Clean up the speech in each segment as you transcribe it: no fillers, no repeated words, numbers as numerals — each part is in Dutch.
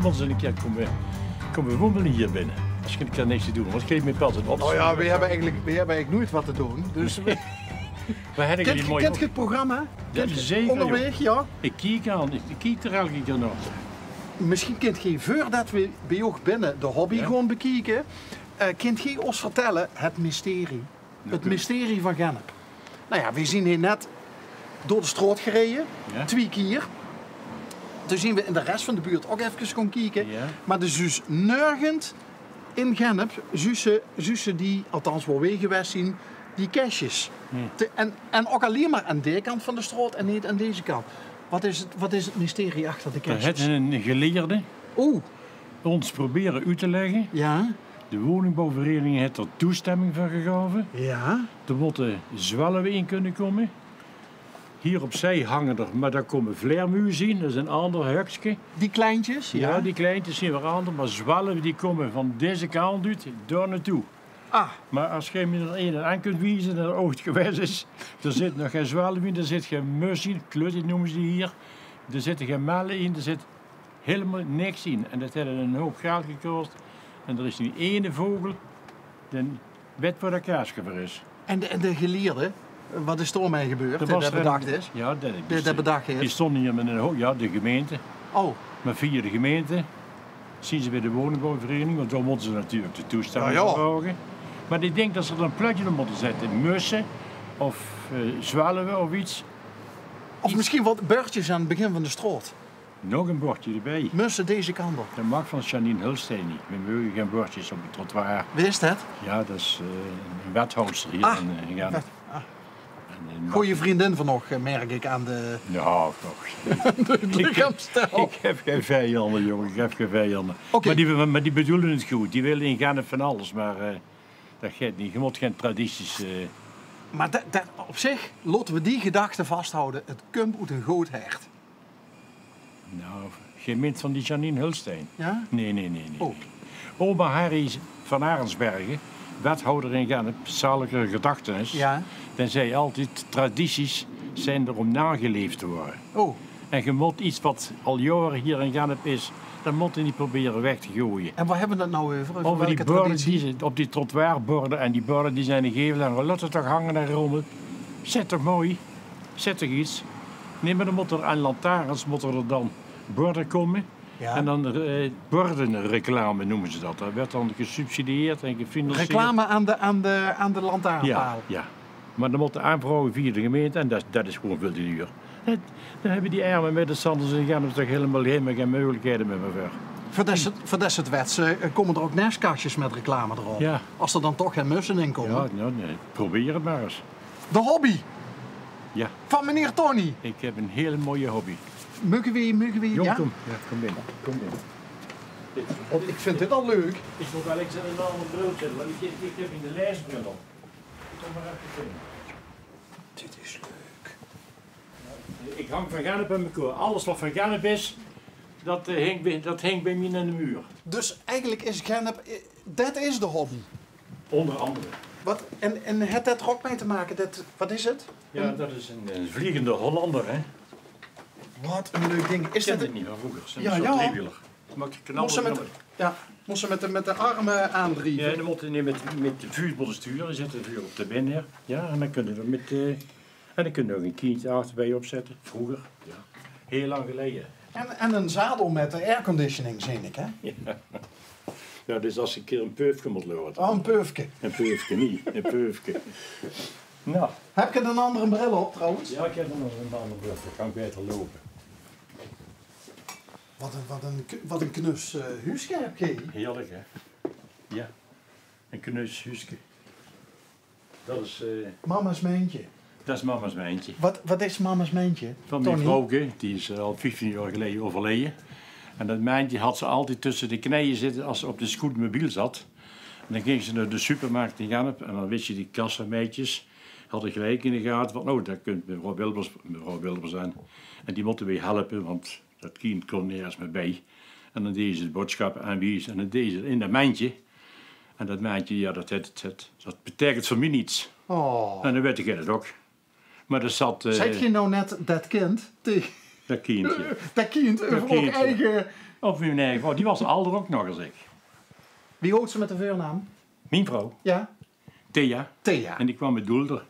moet ze een keer komen wandelen hier binnen. Als je een keer niks te doen, want geef me pas een op. Nou ja, we hebben eigenlijk nooit wat te doen. Dus kent je het programma? Ja, zeker. Onderweg, ja. Ik kijk er elke keer naar. Misschien kunt je, voordat we bij jou binnen de hobby gewoon bekijken, kunt je ons vertellen het mysterie. Het mysterie van Gennep. Nou ja, we zien hier net door de straat gereden, 2 keer. Toen zien we in de rest van de buurt ook even gaan kijken. Ja. Maar er is nergens in Gennep, zussen die, althans waar we geweest zien, die kastjes. En ook alleen maar aan die kant van de straat en niet aan deze kant. Wat is het mysterie achter de kastjes? Het is een geleerde. Ons proberen uit te leggen. Ja. De woningbouwvereniging heeft er toestemming voor gegeven. Ja. Er moeten zwallen in kunnen komen. Hier opzij hangen er, maar daar komen vleermuizen in. Dat is een ander hekje. Die kleintjes? Ja, die kleintjes zien we ander, maar zwallen die komen van deze kant uit, daar naartoe. Maar als je me er een aan kunt wijzen dat er ooit geweest is, er zit nog geen zwallen in, er zit geen mus in, klutje noemen ze die hier. Er zitten geen mellen in, er zit helemaal niks in. En dat heeft een hoop geld gekost. En er is nu één vogel, die weet waar de kaasgever is. En de geleerde, wat is er mee gebeurd? Dat bedacht is? Ja, dat bedacht is. Die stonden hier met de gemeente. Maar via de gemeente zien ze bij de woningbouwvereniging, want daar moeten ze natuurlijk de toestemming vragen. Maar die denkt dat ze er een plukje op moeten zetten. Mussen of zwaluwen of iets. Of misschien wat beurtjes aan het begin van de straat. Nog een bordje erbij. Mussen deze kant op. Dat mag van Janine Hulsteen niet. We mogen geen bordjes op het trottoir. Wie is dat? Ja, dat is een wethouder hier in Gennep. Goeie vriendin van nog, merk ik aan de... Ja, toch. Het lichaamsstijl. Ik heb geen vijanden, jongen. Ik heb geen vijanden. Okay. Maar die bedoelen het goed. Die willen in Gennep van alles, maar dat gaat niet. Je moet geen tradities... Maar op zich, laten we die gedachte vasthouden. Het komt uit een groot hecht. Nou, geen mint van die Janine Hulsteen. Ja? Nee. Oma Harry van Arensbergen, wethouder in Gennep, zalige gedachtenis. Ja. Dan zei altijd, tradities zijn er om nageleefd te worden. En je moet iets wat al jaren hier in Gennep is, dan moet je niet proberen weg te gooien. En waar hebben we het nou over? Over die borden, op die trottoirborden. En die borden die zijn gegeven en laat het toch hangen en rommelen. Zet toch mooi. Zet toch iets. Nee, maar dan moet er aan lantaarns moeten er dan borden komen. Ja. En dan bordenreclame noemen ze dat. Dat werd dan gesubsidieerd en gefinancierd. Reclame aan de lantaarnpaal. Ja. Maar dan moeten aanvragen via de gemeente en dat is gewoon veel te duur. Dan hebben die armen met de Sanders en Gennep toch helemaal geen mogelijkheden meer voor. Voor dat soort wetsen komen er ook nestkastjes met reclame erop. Ja. Als er dan toch geen mussen in komen. Ja, nee. Probeer het maar eens. De hobby. Ja. Van meneer Tony. Ik heb een hele mooie hobby. Mogen we? Jong, ja? Kom binnen. Ik vind dit al leuk. Ik moet wel eens een ander bril zetten, want ik heb in de lijstbril op. Kom maar even binnen. Dit is leuk. Ik hang van Gennep in mijn koor. Alles wat van Gennep is, dat hangt bij mij aan de muur. Dus eigenlijk is Gennep, dat is de hobby. Onder andere. En heeft dat er ook mee te maken? Wat is het? Ja, dat is een vliegende Hollander, hè. Wat een leuk ding. Is dat dat het niet van vroeger? Ja. Moest ze met de armen aandrieven? Ja, dan moet je met de vuur sturen. Dan zet de vuur op de binnen. Ja, en dan kunnen we en dan kun je nog een kindje achterbij opzetten. Vroeger, ja. Heel lang geleden. En een zadel met de airconditioning, zie ik, hè? Ja, dus als ik een keer een peufje moet lopen. Oh, een peufje. Een peufje niet, een peufje. Nou. Heb je een andere bril op, trouwens? Ja, ik heb nog een andere bril. Dan kan ik beter lopen. Wat een knus huisje heb je. Heerlijk, hè? Ja, een knus huisje. Dat is... Mama's mijntje. Dat is mama's mijntje. Wat is mama's mijntje? Van mijn vrouwke, die is al 15 jaar geleden overleden. En dat mijntje had ze altijd tussen de knieën zitten als ze op de scootmobiel zat. En dan ging ze naar de supermarkt in Gennep en dan wist je die kassameidjes hadden gelijk in de gaten van, oh, dat kunt mevrouw Wilbers zijn. En die moeten weer helpen, want dat kind kon nergens meer bij. En dan deden ze de boodschappen aanwijzen en dan deden ze in dat mijntje. En dat mijntje, ja, dat betekent voor mij niets. Oh. En dan weet ik het ook. Maar er zat... Zeg je nou net dat kind? Dat kindje. Dat kind, over ook eigen Of mijn eigen vrouw, die was ouder ook nog als ik. Wie hoort ze met de voornaam? Mijn vrouw, Ja? Thea. Thea. En die kwam met Doelder.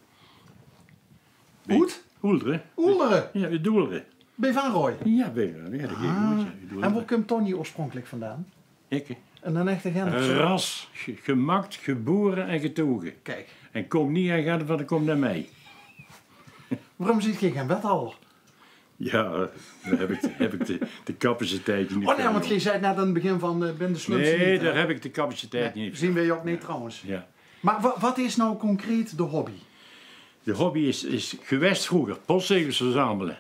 Goed? Oelderen? Oeleren. Ja, met Doeleren. Bij Van Rooij. Ja, weet je, ja, dat ging goed. Ja, En waar komt Tony oorspronkelijk vandaan? Ik, hè. En een echte Genep. Ras, gemakt, geboren en getogen. Kijk, En kom niet aan gaan, want dan komt naar mij. waarom zit je geen wethouder? Ja, daar heb ik de capaciteit niet Oh nee, voor. want je zei net aan het begin van ben de slums Nee, niet, daar heb ik de capaciteit niet voor. zien wij ook niet trouwens. Ja. Maar wat is nou concreet de hobby? De hobby is geweest vroeger, postzegels verzamelen.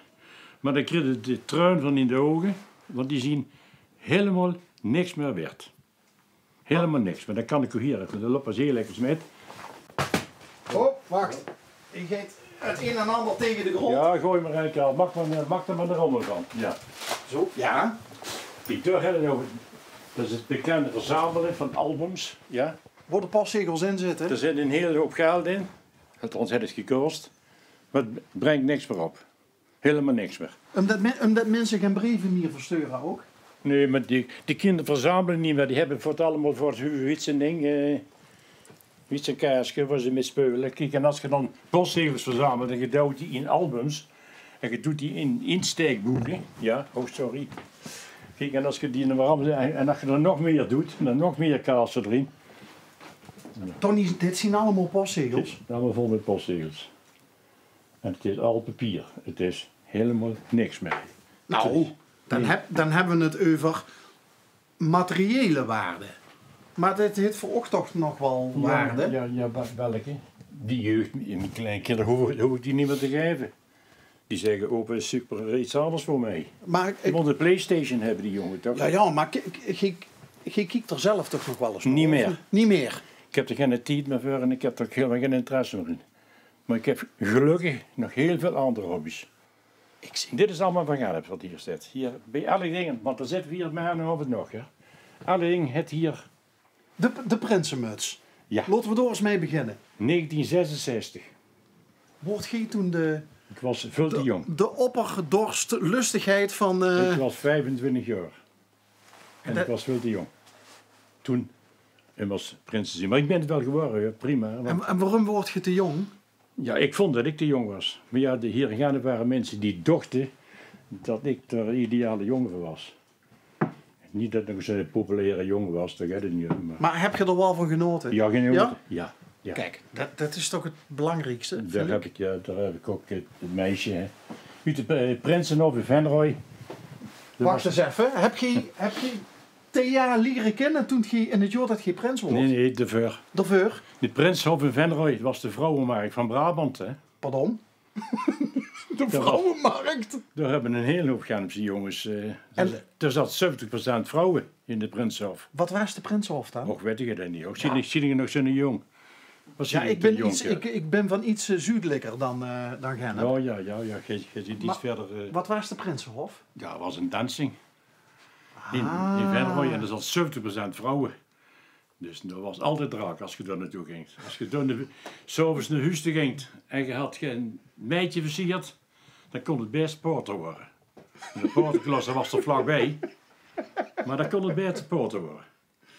Maar dan kreeg je de truin van in de ogen, want die zien helemaal niks meer werd. Helemaal niks. Maar dan kan ik ook hier even, dat loopt pas heel lekker met. Oh, wacht. Je geeft het een en ander tegen de grond. Ja, gooi maar uit, ja. Mag er maar de rommel van. Ja. Zo, ja. Die deur hebben we over. Dat is het bekende verzamelen van albums. Ja. Waar de postzegels in zitten. Er zit een hele hoop geld in. Althans, het is gekost. Maar het brengt niks meer op. Helemaal niks meer. Omdat mensen geen brieven meer versturen ook. Nee, maar die kinderen verzamelen niet meer. Die hebben voor het allemaal voor het iets en ding. Iets en kaarsje waar ze mee spelen. Kijk, en als je dan postzegels verzamelt en je duwt die in albums. En je doet die in insteekboeken. Ja, oh sorry. Kijk, en als je die en als je er nog meer doet, dan nog meer kaarsen erin. Tony, dit zien allemaal postzegels. Allemaal vol met postzegels. En het is al papier. Het is helemaal niks meer. Nou, dan hebben we het over materiële waarde. Maar dit heeft voor ook toch nog wel waarde. Ja, welke? Die jeugd, mijn kleinkinderen hoef ik die niet meer te geven. Die zeggen, opa is super iets anders voor mij. Maar Die willen een Playstation hebben, die jongen toch? ja, maar je kijkt er zelf toch nog wel eens naar? Niet meer. Of niet meer. Ik heb er geen tijd meer voor en ik heb er ook helemaal geen interesse meer in. Maar ik heb gelukkig nog heel veel andere hobby's. Dit is allemaal van Genep wat hier zit. Hier, bij alle dingen, want er zitten we hier maar aan over nog. Hè. Alle dingen, het hier. De Prinsenmuts. Ja. Laten we door eens mee beginnen. 1966. Wordt gij toen de Ik was veel te jong. opperdorstlustigheid van... Ik was 25 jaar. En ik was veel te jong. Toen was prinses. Maar ik ben het wel geworden, ja, prima. En waarom word je te jong? Ja, ik vond dat ik te jong was. Maar ja, hier in Genep waren mensen die dachten dat ik de ideale jongen was. Niet dat ik nog zo'n populaire jongen was, dat gaat het niet. Maar heb je er wel van genoten? Ja, geen jongen. Ja? Ja. Kijk, dat is toch het belangrijkste. Daar heb ik ook het meisje. Hè. Uit de Prinsenhof in Venrooy. Wacht eens even. Heb je Thea leren kennen toen je in het jaar dat je prins wordt? Nee, de Ver. Daarvoor? De Prinsenhof in Venrooy was de vrouwenmarkt van Brabant. Hè. Pardon? De vrouwenmarkt? Daar hebben een hele hoop Genepse jongens. Er zat 70% vrouwen in de Prinsenhof. Wat was de Prinsenhof dan? Och, weet ik dat niet. Zie je nog zo'n jong? Ja, ik ben van iets zuidelijker dan Genep. Oh ja, je ziet iets verder. Wat was de Prinsenhof? Ja, het was een dansing. In Venrooy en er zat 70% vrouwen. Dus dat was altijd draak als je daar naartoe ging. Als je dan s'avonds naar huis ging en je had geen meidje versierd, dan kon het best porter worden. En de porterklas was er vlakbij, maar dan kon het best porter worden.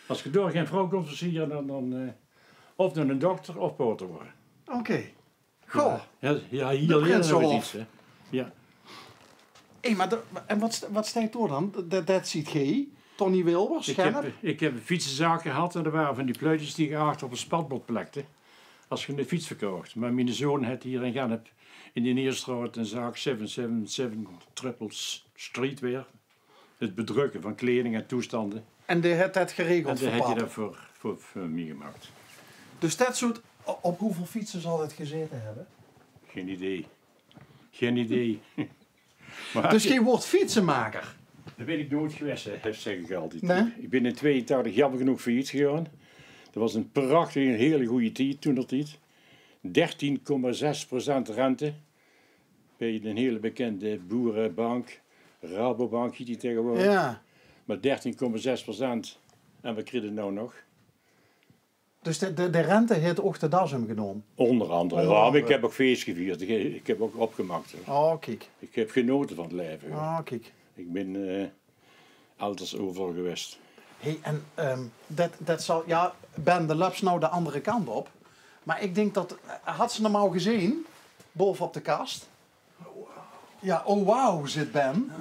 Als je door geen vrouw kon versieren, dan of dan een dokter of porter worden. Oké. Goh. Ja, hier leren we iets. Hè. Ja. Hé, maar en wat staat door dan? Dat ziet gij? Tony Wilbers, ik heb een fietsenzaak gehad en er waren van die pleutjes die je achter op een spatbord plekte. Als je een fiets verkocht. Maar mijn zoon had hier in Genep in de Neerstraat een zaak 777 Triple Street weer. Het bedrukken van kleding en toestanden. En die had dat geregeld en voor dat had je papa? dat voor mij gemaakt. Dus dat soort... Op hoeveel fietsen zal het gezeten hebben? Geen idee. Maar Dus je wordt fietsenmaker? Dat ben ik nooit geweest, zeg ik altijd. Nee? Ik ben in 82 jammer genoeg failliet gegaan. Dat was een prachtige, een hele goede tijd toen dat tijd. 13,6% rente. Bij een hele bekende boerenbank. Rabobank heet die tegenwoordig. Ja. Maar 13,6%. En wat kregen we nou nog? Dus de rente heeft ook de das hem genomen? Onder andere. Onder Ja, maar andere. ik heb ook feest gevierd. Ik heb ook opgemaakt. Oh, kijk. Ik heb genoten van het leven. Oh, kijk. Ik ben... Altijd overal geweest. Hey, en dat zal, ja, Ben de Laps nou de andere kant op. Maar ik denk dat, had ze hem al gezien, boven op de kast? Ja, oh wauw, zit Ben.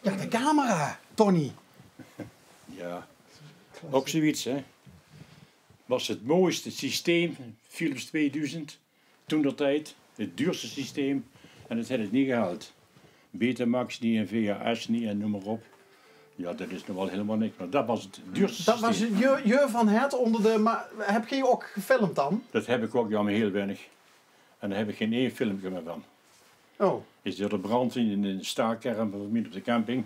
Ja, de camera, Tony. Ja, ook zoiets, hè. Was het mooiste systeem, Philips 2000, toen dat tijd, het duurste systeem, en het heeft het niet gehaald. Betamax niet en VHS niet en noem maar op. Ja, dat is nog wel helemaal niks, maar dat was het duurste Dat systeem. was je van het onder de, maar heb je ook gefilmd dan? Dat heb ik ook, ja, maar heel weinig. En daar heb ik geen één filmpje meer van. Oh, Is er de brand in de staakerm van midden op de camping.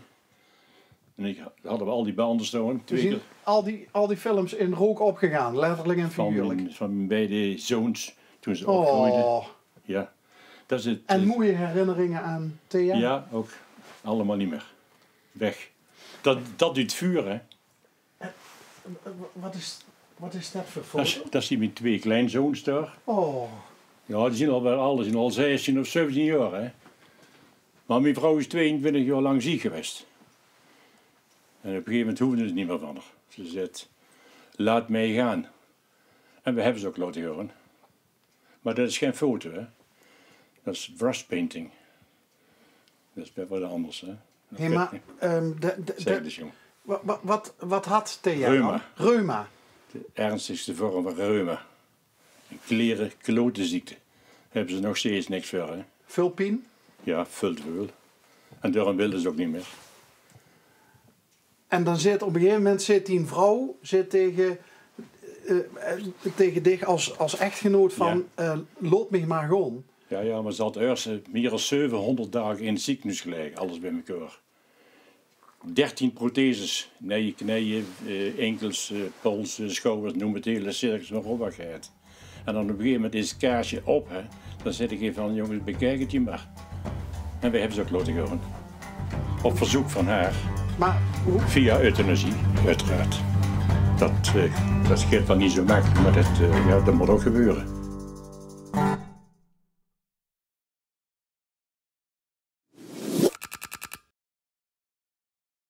En hadden we al die banden staan. we Twee zien keer al die films in rook opgegaan, letterlijk en figuurlijk. van beide zoons toen ze opgroeiden. Oh, Ja, dat is het. en mooie herinneringen aan TM? Ja, ook. Allemaal niet meer. Weg. Dat doet vuur, hè. Wat is dat voor Dat, foto? dat zien mijn twee kleinzoons daar. Oh, Ja, die zijn al wel alle, zijn al 16 of 17 jaar, hè. Maar mijn vrouw is 22 jaar lang ziek geweest. En op een gegeven moment hoefde het niet meer van haar. Ze zei, laat mij gaan. En we hebben ze ook laten horen. Maar dat is geen foto, hè. Dat is brush painting. Dat is wat anders, hè. hey, maar Zeg dus, jong. wat had TM Reuma. dan? Reuma. De ernstigste vorm van reuma. Een klotenziekte. Hebben ze nog steeds niks voor, hè. Vulpien. Ja, veel te veel. En daarom wilden ze ook niet meer. En dan zit op een gegeven moment die een vrouw tegen dich als echtgenoot van loop me maar gewoon. Ja, maar ze had eerst meer dan 700 dagen in het ziekenhuis gelegen, alles bij elkaar. 13 protheses, knieën, enkels, pols, schouders, noem het hele circus maar op wat gehad. En dan op een gegeven moment is het kaarsje op, hè. Dan zit ik even van, jongens, bekijk het je maar. En wij hebben ze ook laten gaan. Op verzoek van haar, Maar hoe? via euthanasie, uiteraard. Dat gaat dan niet zo makkelijk, maar dat moet ook gebeuren.